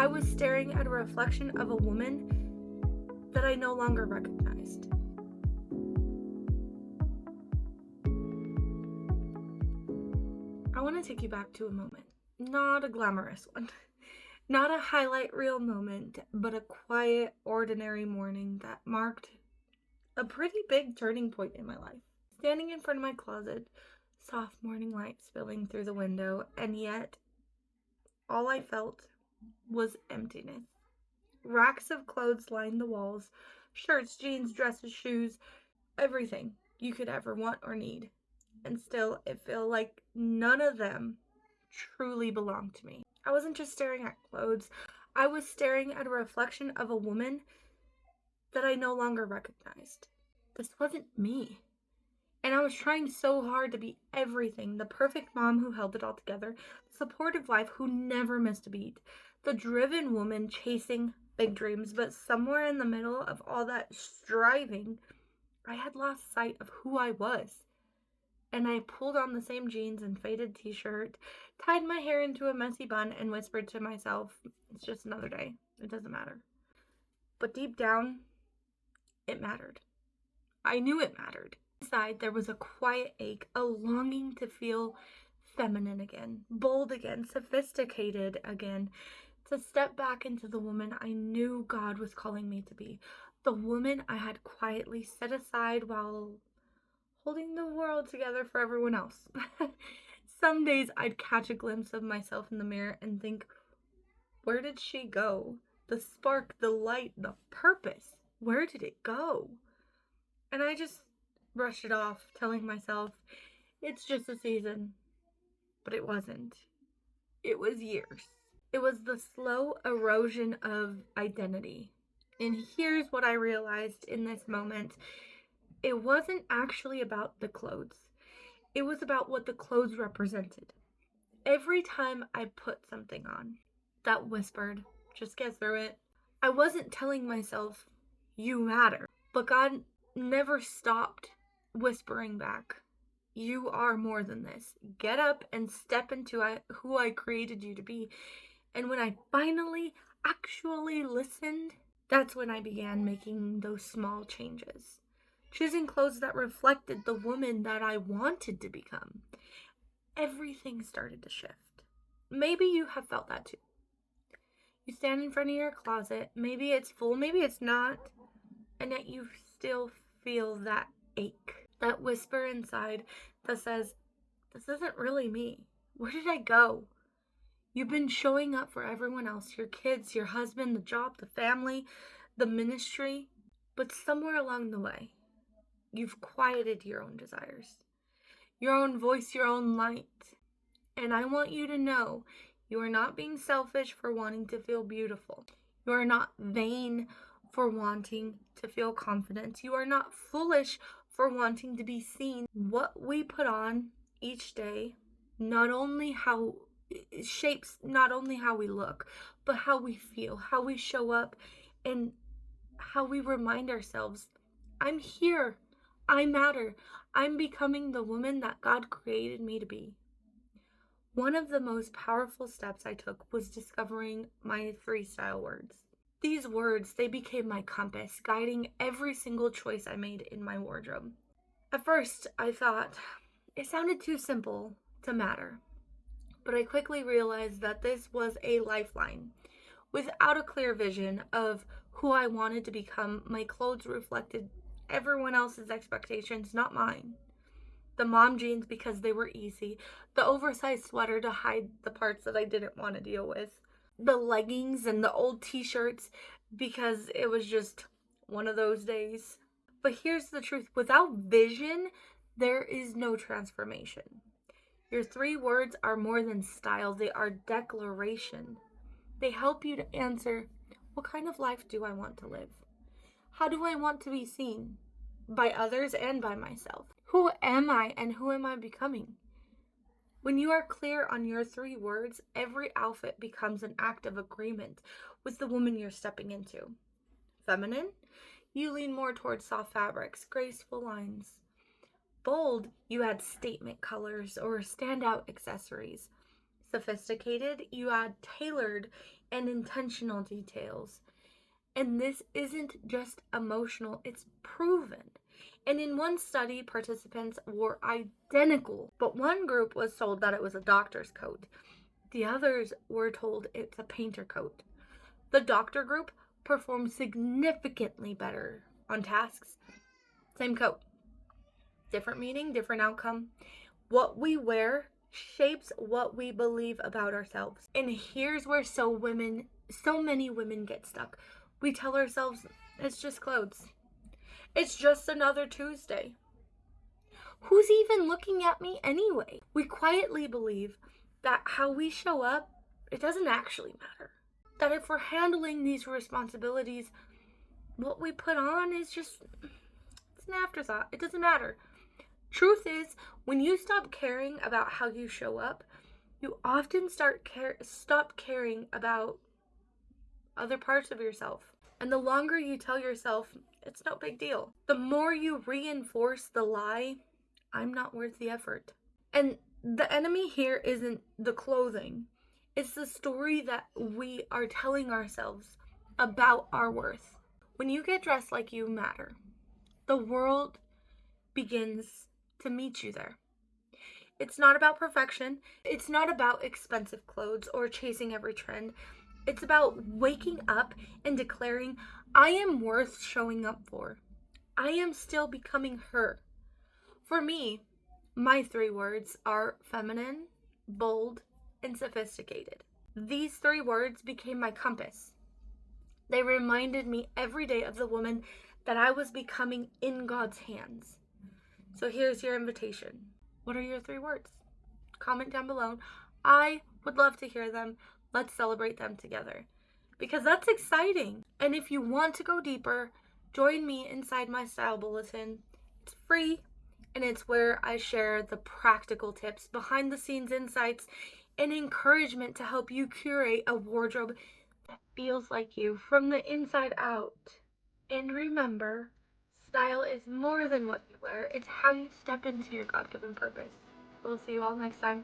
I was staring at a reflection of a woman that I no longer recognized. I want to take you back to a moment. Not a glamorous one. Not a highlight reel moment, but a quiet, ordinary morning that marked a pretty big turning point in my life. Standing in front of my closet, soft morning light spilling through the window, and yet all I felt was emptiness. Racks of clothes lined the walls, shirts, jeans, dresses, shoes, everything you could ever want or need. And still, it felt like none of them truly belonged to me. I wasn't just staring at clothes, I was staring at a reflection of a woman that I no longer recognized. This wasn't me. And I was trying so hard to be everything: the perfect mom who held it all together, the supportive wife who never missed a beat, the driven woman chasing big dreams. But somewhere in the middle of all that striving, I had lost sight of who I was. And I pulled on the same jeans and faded t-shirt, tied my hair into a messy bun, and whispered to myself, it's just another day. It doesn't matter. But deep down, it mattered. I knew it mattered. Inside, there was a quiet ache, a longing to feel feminine again, bold again, sophisticated again, to step back into the woman I knew God was calling me to be, the woman I had quietly set aside while holding the world together for everyone else. Some days I'd catch a glimpse of myself in the mirror and think, where did she go? The spark, the light, the purpose, where did it go? And I just brushed it off, telling myself, it's just a season. But it wasn't. It was years. It was the slow erosion of identity. And here's what I realized in this moment. It wasn't actually about the clothes. It was about what the clothes represented. Every time I put something on that whispered, just get through it, I wasn't telling myself, you matter. But God never stopped whispering back, you are more than this. Get up and step into who I created you to be. And when I finally actually listened, that's when I began making those small changes. Choosing clothes that reflected the woman that I wanted to become. Everything started to shift. Maybe you have felt that too. You stand in front of your closet, maybe it's full, maybe it's not, and yet you still feel that ache, that whisper inside that says, this isn't really me. Where did I go? You've been showing up for everyone else, your kids, your husband, the job, the family, the ministry, but somewhere along the way, you've quieted your own desires, your own voice, your own light. And I want you to know you are not being selfish for wanting to feel beautiful. You are not vain for wanting to feel confident. You are not foolish for wanting to be seen. What we put on each day shapes not only how we look, but how we feel, how we show up, and how we remind ourselves, I'm here. I matter. I'm becoming the woman that God created me to be. One of the most powerful steps I took was discovering my 3 style words. These words, they became my compass, guiding every single choice I made in my wardrobe. At first, I thought it sounded too simple to matter, but I quickly realized that this was a lifeline. Without a clear vision of who I wanted to become, my clothes reflected everyone else's expectations, not mine. The mom jeans because they were easy, the oversized sweater to hide the parts that I didn't want to deal with, the leggings and the old t-shirts because it was just one of those days. But here's the truth, without vision, there is no transformation. Your 3 words are more than style, they are declaration. They help you to answer, what kind of life do I want to live? How do I want to be seen? By others and by myself. Who am I and who am I becoming? When you are clear on your 3 words, every outfit becomes an act of agreement with the woman you're stepping into. Feminine, you lean more towards soft fabrics, graceful lines. Bold, you add statement colors or standout accessories. Sophisticated, you add tailored and intentional details. And this isn't just emotional, it's proven. And in one study, participants wore identical, but one group was told that it was a doctor's coat. The others were told it's a painter coat. The doctor group performed significantly better on tasks. Same coat. Different meaning, different outcome. What we wear shapes what we believe about ourselves. And here's where so many women get stuck. We tell ourselves it's just clothes. It's just another Tuesday. Who's even looking at me anyway? We quietly believe that how we show up, it doesn't actually matter. That if we're handling these responsibilities, what we put on is just, it's an afterthought. It doesn't matter. Truth is, when you stop caring about how you show up, you often stop caring about other parts of yourself. And the longer you tell yourself, it's no big deal, the more you reinforce the lie, I'm not worth the effort. And the enemy here isn't the clothing. It's the story that we are telling ourselves about our worth. When you get dressed like you matter, the world begins to meet you there. It's not about perfection. It's not about expensive clothes or chasing every trend. It's about waking up and declaring, I am worth showing up for. I am still becoming her. For me, my 3 words are feminine, bold, and sophisticated. These 3 words became my compass. They reminded me every day of the woman that I was becoming in God's hands. So here's your invitation. What are your 3 words? Comment down below. I would love to hear them. Let's celebrate them together, because that's exciting. And if you want to go deeper, join me inside my style bulletin. It's free, and it's where I share the practical tips, behind the scenes insights, and encouragement to help you curate a wardrobe that feels like you from the inside out. And remember, style is more than what you wear. It's how you step into your God-given purpose. We'll see you all next time.